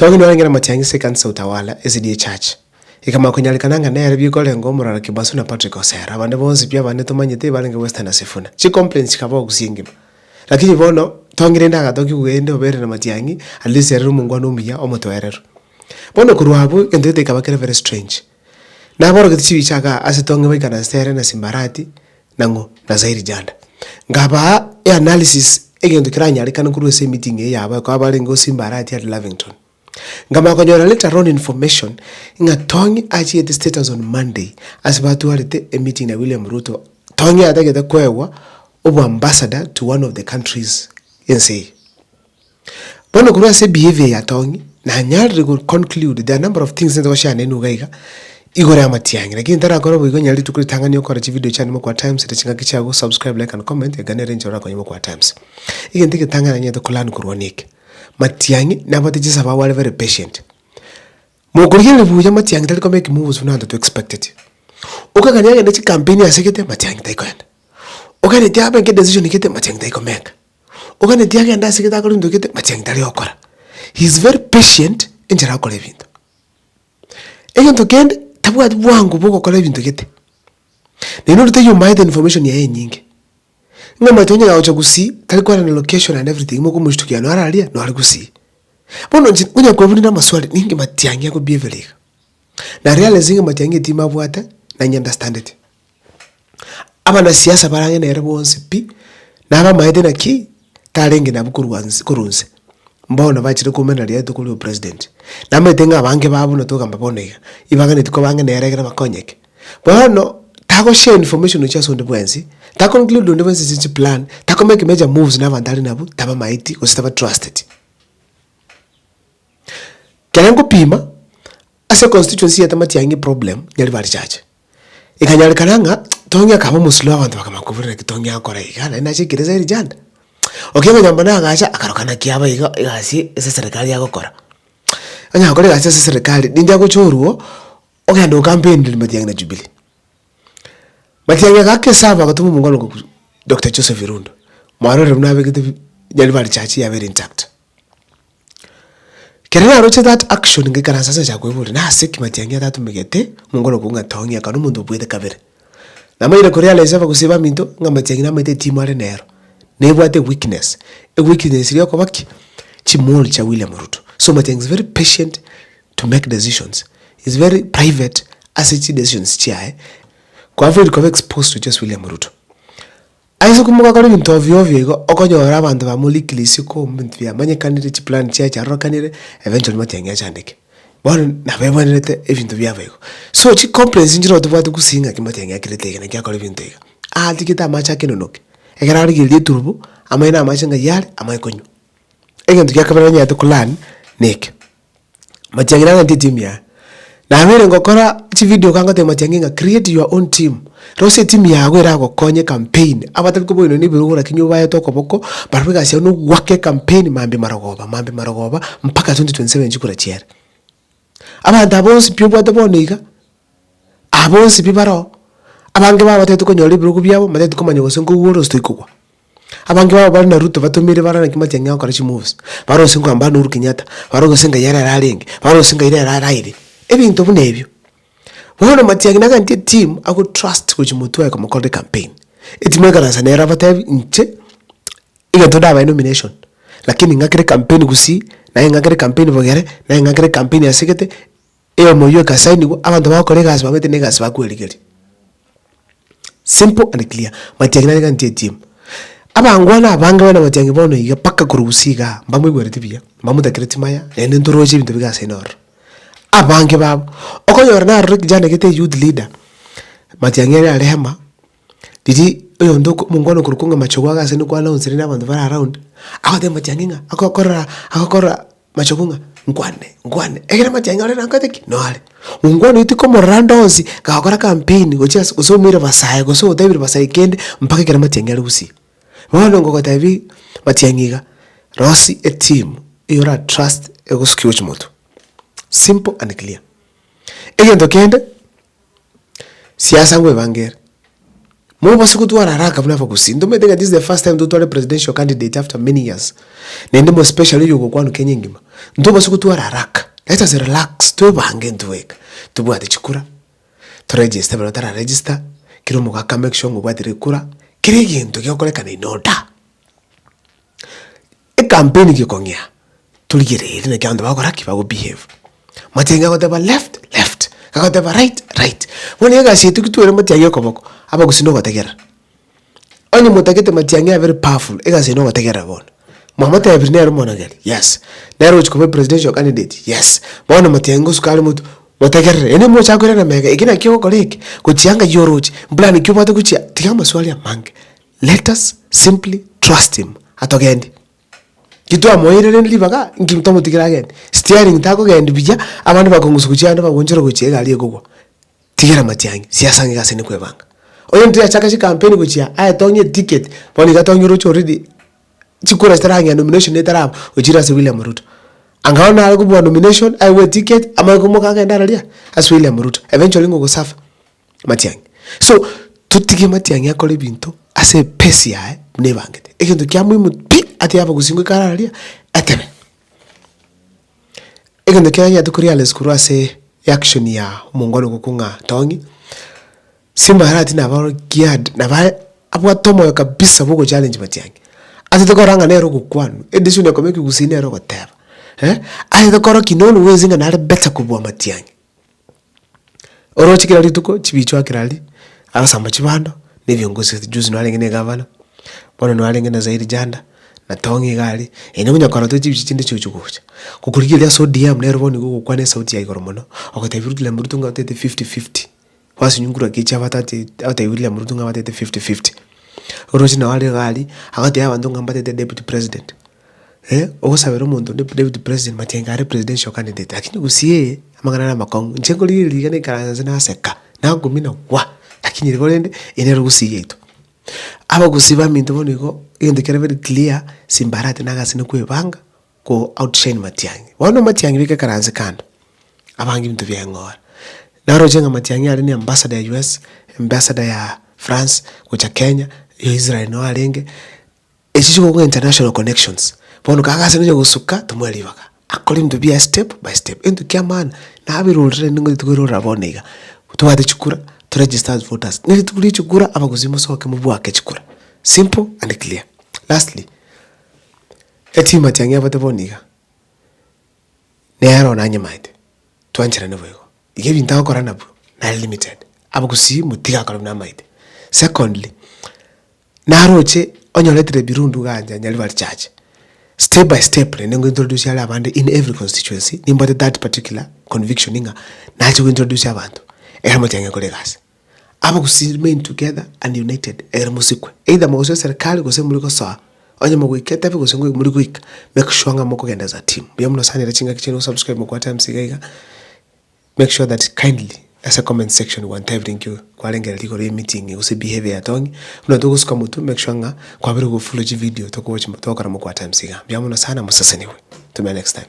Tongi no ngena Matiang'i second sa utawala SDA church. Ikama kunyalikananga nere bikole ngomura kibasu na Patrick Osera. Abande bonse pia bane tumanyete balenge Western Asifuna. Chi complaints kabo kusingi. Lakini bono Tongi renda gatoki kuende obere na Matiang'i at least yari mungwano muya omotwerero. Bono kuruhabu endete kabakere very strange. Na boro gitichi bichaka ase Tongi waikana stere na Simbarati nango na Zairi Janda. Ngaba analysis egendo kiranya alikana kuru se meeting yaba kwa balengo Simbarati at Lavington. Ngama konyora later on information inga Tongi achi at the status on Monday as batu walite a meeting na William Ruto. Tongi atageta kwewa obu ambassador to one of the countries in say. Bono kuru se behavior ya Tongi na nyari could conclude there are a number of things that washa nenu gaiga igore Matiang'i lakini ndara koro bwo nyali tukuri tangani okora chi video channel kwa times tetchinga kichago subscribe like and comment egane range ora kwa kwa times igentike tangana nyeto kulan kurwanike Matiang'i nabati jisa ba wale very patient moguriyele buya Matiang'i tali make moves unanda to expected okagani yage ndachi campaign ya sekete Matiang'i taikwenda okane tiabe ke decision ikete Matiang'i taikomeka okane tiaga nda sekete akolo ndokete Matiang'i tali okora. He is very patient enjera akole bintu egento kende tabwa bwangu boko kola bintu kete nino rute you might information ya nyingi ngama tonye ga ocha gusi tali kwa na location and everything moko mushtukia no aralia no ali gusi bono kunya kwa buni na maswali ningi Matiang'i yako behavior na realizing Matiang'i tima bwata na understand it aba na siasa barange na erebo onse pi na aba maide na ki talenge na bukurwanzi kurunze mbona bachire kumena lyetu kuli president na metenga abange babu no toka mbaboneka ibangane tiko bange neregera bakonyeke bono tago share information ucha sonde bwenzi ta conclude onde bwenzi chichi plan ta make major moves na vandali nabu taba maiti ositaba trusted kengo pima ase constituency ya Matiang'i problem nyali bali chache ikanyali kananga Tongi akaba muslo abantu bakamakuvira Tongi akora igana na chikireza iri janda okenga nyambana agacha akarokana kiaba igasi ese serikali yakokora anya akore gase ese serikali ninja kuchoruo okenda campaign ndi Matiang'i na Jubilee Matiang'i akake sava gatumu mungalo ku Dr. Joseph Irundo mwarore munabe gite nyali bali chachi ya very intact kerana roche that action ngikana sasa cha kwebuli na siki Matiang'i atatu megete mungalo kunga Tongi akano mundu bwete kabere na maire korealize va kusiba minto nga Matiang'i na mete team ale nero never the weakness. A weakness is baki chimol cha William Ruto. So Matiang'i is very patient to make decisions. He's very private as he decisions chia. Kwa hivyo exposed to just William Ruto. Aizo kumuka kali bintu ovyo iko okonyora abantu bamulikili siko mbintu ya manye candidate plan chia cha rokanire eventually Matiang'i achandike. Bona na bebonete ebintu byabo iko. So chi complaints njiro tubwate kusinga ki Matiang'i akirete na kya kali bintu ika. Tikita macha kinonoke. Egarari gildi turbo amaina amachenga yale amai konyu egento kyakabara nyate kulan nek Matiang'i na team ya na amire ngokora chi video kanga te Matiang'i nga create your own team rose team ya gwera gokonye campaign abatali ko boino ni birugura kinyuba ya toko boko barabika sia no wake campaign mambe marogoba mpaka 2027 chikura chiere abanda abonsi pyo bwate bonika abonsi bibaro abange baba tetu ko nyoli birugu byabo matetu ko manyo sengo woro stoikwa abange baba bari na Ruto batumire barana ki Matiang'i akora chi moves baro sengo amba nuru Kenyatta baro senga yara rarenge baro senga ire raraire ebintu bunebyo bono Matiang'i na kanti team aku trust ko chimutu ko mukode campaign itimeka na sanera batabi nche iga toda ba nomination lakini ngakire campaign gusi na ngakire campaign bogere na ngakire campaign ya sekete eyo moyo ka sign go abantu bakore gas bamete negas bakweligeri. Simple and clear. Matiang'i na kanti team. Abangwana abanga bana Matiang'i bono iga paka kurusiga mbamwe gwerete bia. Mbamu dakreti maya ene ndoroje bintu biga senor. Abange babo. Okonyora na rek jana gete youth leader. Matiang'i ya rehema. Didi oyo ndoko mungwana kurukunga machogwa ga senu kwa announce na bantu bara around. Akode Matiang'i nga akokora machogunga ngwane egera Matiang'i ore nakateki no ale ngwane itiko morandozi kakora campaign gocha usomira basaye goso David basaye kende mpaka kera Matiang'i ali gusi bono ngoko tavi Matiang'i ga rosi a team yora trust egoskiwo chimoto simple and clear egento kende siasa ngwe bangere Mo basuku tu haraka mnafa kusi. Ndo think this is the first time to a presidential candidate after many years. Nende mo especially yuko kwanu Kenya ngima. Ndo basuku tu haraka. Let us relax to bange ntweka. Tubu ati chikura. To register bano tara register. Kiro mugaka make sure ngubati rekura. Kiri gintu kyokoleka ni noda. E campaign kikongya. Tuligire ne kyando bakoraki bago behave. Matiang'i akoteba left. Kakoteba right. Wone yega setu kitwere Matiang'i koboko. Aba gusino gotegera. Onye mutakete Matiang'i very powerful. Ega sino gotegera bona. Muhammad Abirne arumona gali. Yes. Nero chikobe presidential candidate. Yes. Bona Matiang'i sukali mutu. Gotegera. Ene mo chakore na mega. Ikina kyo koleki. Kuchianga yorochi. Mplani kyo mata kuchia. Tiga maswali ya mange. Let us simply trust him. Atogendi. Kitu amoyire nlibaga ngimtomo tikira gendi. Steering tako gendi bija abantu bakongusukuchanda bagonjero kuchiega ali egogwa. Tikira Matiang'i. Siasa ngase ni kwebanga. Oyo ntia chaka campaign kuchia aya tonye ticket. Boni gatonye rocho already. Chikura staranga nomination netaraba. Ujira se William Ruto. Angaona alikuwa nomination I we ticket ama kumoka ngenda ralia as William Ruto. Eventually ngo safa Matiang'i. So tutike Matiang'i akole bintu ase pesi ya nebangete. Ekintu kya muhimu pi ati hapa kusingwe karalia ateme. Ekintu kya ya tukuria leskuru ase action ya mungolo kukunga Tongi. Simba harati na baro giad na ba abwa tomo yo kabisa bugo challenge Matiang'i. Ati tokoranga nero kukwanu. Edition ya komeki kusine ero koteba. Ati tokoro kinono wezinga na beta kubwa Matiang'i. Orochi kirali tuko chibichwa kirali. Arasamba chibando ni viongozi juzi no alengene gavana. Bono no alengene zaidi janda na Tongi gali. Ene munya kora to chibichinde chuchukucha. Kukuligilia so DM nero boni gukwane sauti ya igoromono. Okatavirutu la mrutunga otete 50-50. Wasi nyungura kicha batati otayirila mrutunga batete 50-50. Orochi na wale gali agati ya bantu ngambatete deputy president. Okosabero muntu deputy president Matiang'i ari presidential candidate. Lakini gusiye amangana na makongo. Nchengo lili gane karanza na seka. Na ngumina wa. Lakini rikolende enero gusiye ito. Aba gusiba mintu boniko indikere very clear simbarate naga sine kwebanga ko outshine Matiang'i. Wano Matiang'i bika karanza kando. Abangi mintu bya ngora. Naro jenga Matiang'i ali ni ambassador ya US, ambassador ya France, kucha Kenya, ya Israel no alenge. Echicho ko international connections. Bono kaga sine gusuka tumweli baka. According to be a step by step. Into kya man na abirulre ningo tukirura bonega. Tuwate chukura to register as voters. Nili tukuli chukura abaguzimo soke mubwake chukura. Simple and clear. Lastly, eti Matiang'i abate bonega. Nero na nyamaite. Tuanchira nevego. Ige bintago korana bu na limited. Abagusi mutiga korana maite. Secondly, naroche onyoletre birundu ganja nyalibali charge. Step by step nengo introduce yale abande in every constituency nimbate that particular conviction inga nacho introduce abantu Matiang'i kolegas aba remain together and united musikwe either mwaso serikali kose muliko sawa onye mwiketa pe kose muliko ik make sure nga moko genda za team biamuno sana rechinga kicheno subscribe mko time sigaiga make sure that kindly as a comment section one time thank you kwa lengera liko re meeting use behavior ya Tongi unatoka suka mutu make sure nga kwa bere go follow video to watch to kara mko time siga biamuno sana musasaniwe to me next time.